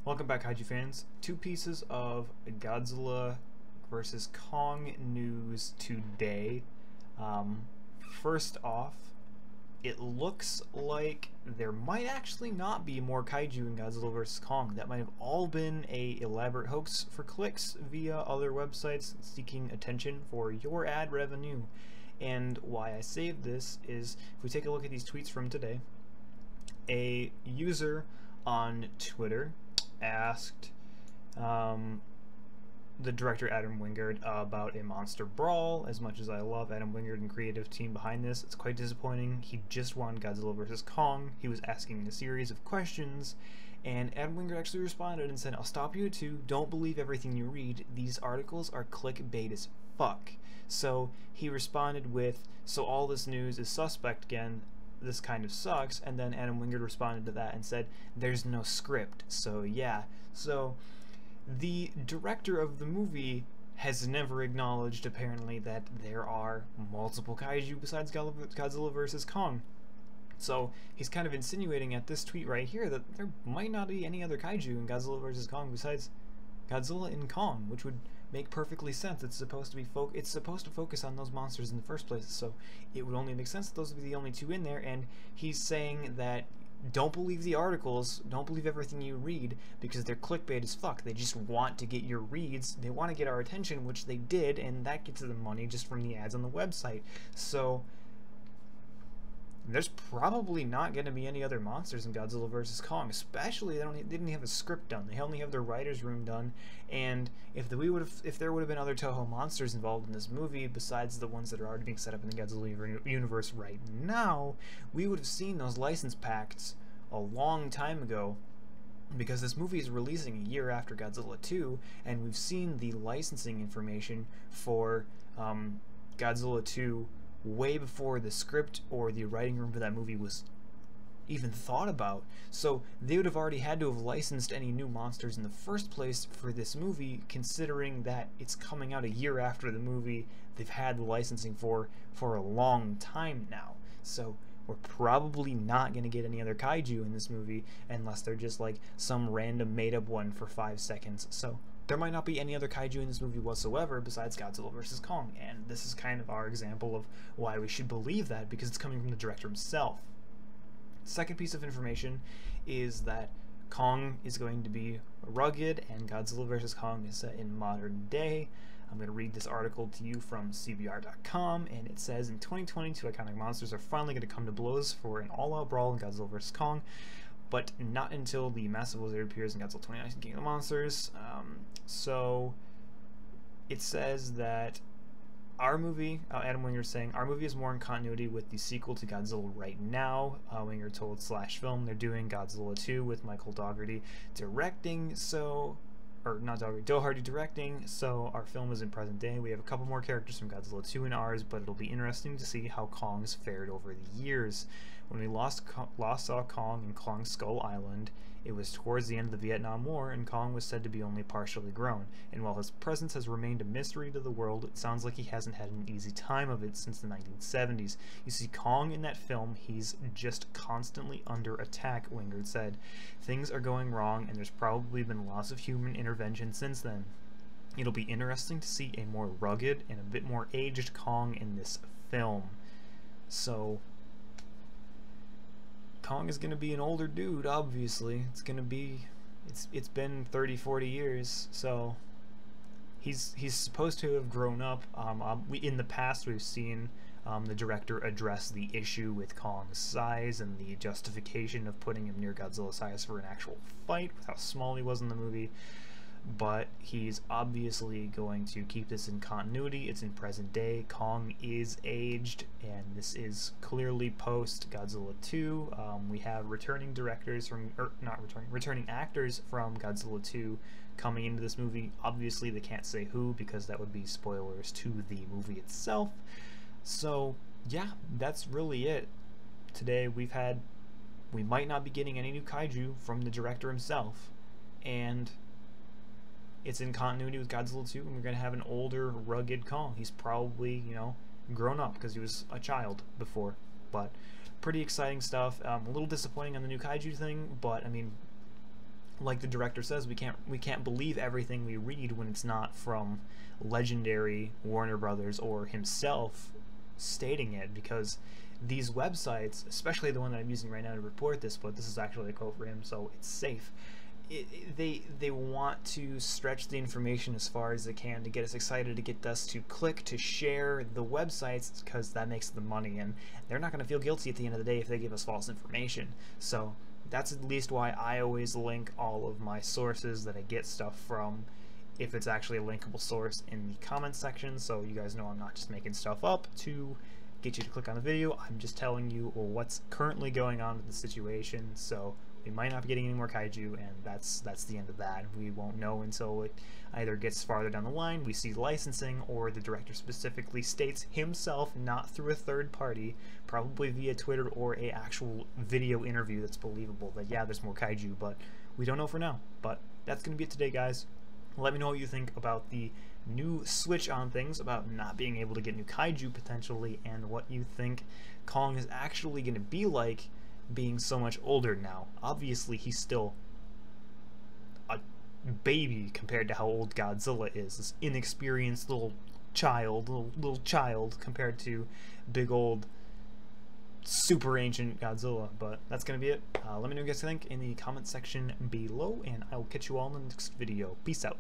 Welcome back, Kaiju fans. Two pieces of Godzilla vs Kong news today. First off, it looks like there might actually not be more Kaiju in Godzilla vs Kong. That might have all been a elaborate hoax for clicks via other websites seeking attention for your ad revenue. And why I saved this is, if we take a look at these tweets from today, a user on Twitter asked the director Adam Wingard about a monster brawl. As much as I love Adam Wingard and creative team behind this, it's quite disappointing. He just won Godzilla vs Kong. He was asking a series of questions, and Adam Wingard actually responded and said, "I'll stop you too. Don't believe everything you read. These articles are clickbait as fuck." So he responded with, "So all this news is suspect again. This kind of sucks." And then Adam Wingard responded to that and said, "There's no script." So yeah, so the director of the movie has never acknowledged apparently that there are multiple kaiju besides Godzilla vs Kong. So he's kind of insinuating at this tweet right here that there might not be any other kaiju in Godzilla vs Kong besides Godzilla and Kong, which would make perfectly sense. It's supposed to be focus on those monsters in the first place, so it would only make sense that those would be the only two in there. And he's saying that don't believe the articles, don't believe everything you read, because they're clickbait as fuck. They just want to get your reads, they want to get our attention, which they did, and that gets them money just from the ads on the website. So there's probably not going to be any other monsters in Godzilla vs Kong, especially they didn't have a script done. They only have their writer's room done, and if there would have been other Toho monsters involved in this movie besides the ones that are already being set up in the Godzilla universe right now, we would have seen those license pacts a long time ago, because this movie is releasing a year after Godzilla 2, and we've seen the licensing information for Godzilla 2 way before the script or the writing room for that movie was even thought about. So they would have already had to have licensed any new monsters in the first place for this movie, considering that it's coming out a year after the movie they've had the licensing for a long time now. So we're probably not going to get any other kaiju in this movie unless they're just like some random made-up one for 5 seconds. So there might not be any other kaiju in this movie whatsoever besides Godzilla vs Kong, and this is kind of our example of why we should believe that, because it's coming from the director himself. Second piece of information is that Kong is going to be rugged, and Godzilla vs Kong is set in modern day. I'm going to read this article to you from CBR.com, and it says, in 2020, two iconic monsters are finally going to come to blows for an all-out brawl in Godzilla vs Kong, but not until the massive lizard appears in Godzilla 2019 King of the Monsters. So it says that our movie, Adam Wingard is saying, our movie is more in continuity with the sequel to Godzilla right now. Wingard told Slash Film they're doing Godzilla 2 with Michael Dougherty directing, Dougherty directing, so our film is in present day. We have a couple more characters from Godzilla 2 in ours, but it'll be interesting to see how Kong's fared over the years. When we last saw Kong in Kong Skull Island, it was towards the end of the Vietnam War, and Kong was said to be only partially grown. And while his presence has remained a mystery to the world, it sounds like he hasn't had an easy time of it since the 1970s. You see Kong in that film, he's just constantly under attack, Wingard said. Things are going wrong, and there's probably been lots of human intervention since then. It'll be interesting to see a more rugged and a bit more aged Kong in this film. So Kong is going to be an older dude, obviously. It's been 30-40 years, so he's supposed to have grown up. In the past we've seen the director address the issue with Kong's size and the justification of putting him near Godzilla's size for an actual fight, with how small he was in the movie. But he's obviously going to keep this in continuity. It's in present day. Kong is aged, and this is clearly post Godzilla 2. We have returning actors from Godzilla 2 coming into this movie. Obviously they can't say who, because that would be spoilers to the movie itself. So yeah, that's really it. Today we might not be getting any new kaiju from the director himself, and it's in continuity with Godzilla 2, and we're going to have an older, rugged Kong. He's probably, grown up because he was a child before. But pretty exciting stuff. A little disappointing on the new Kaiju thing, but I mean, like the director says, we can't believe everything we read when it's not from legendary Warner Brothers or himself stating it, because these websites, especially the one that I'm using right now to report this, but this is actually a quote for him, so it's safe. They want to stretch the information as far as they can to get us excited, to get us to click, to share the websites, because that makes them money, and they're not going to feel guilty at the end of the day if they give us false information. So that's at least why I always link all of my sources that I get stuff from, if it's actually a linkable source, in the comments section, so you guys know I'm not just making stuff up to get you to click on the video. I'm just telling you what's currently going on with the situation. So we might not be getting any more kaiju, and that's the end of that. We won't know until it either gets farther down the line, we see licensing, or the director specifically states himself, not through a third party, probably via Twitter or a actual video interview that's believable, that yeah, there's more kaiju, but we don't know for now. But that's going to be it today, guys. Let me know what you think about the new switch on things, about not being able to get new kaiju potentially, and what you think Kong is actually going to be like being so much older now. Obviously, he's still a baby compared to how old Godzilla is. This inexperienced little child compared to big old super ancient Godzilla. But that's going to be it. Let me know what you guys think in the comment section below, and I will catch you all in the next video. Peace out.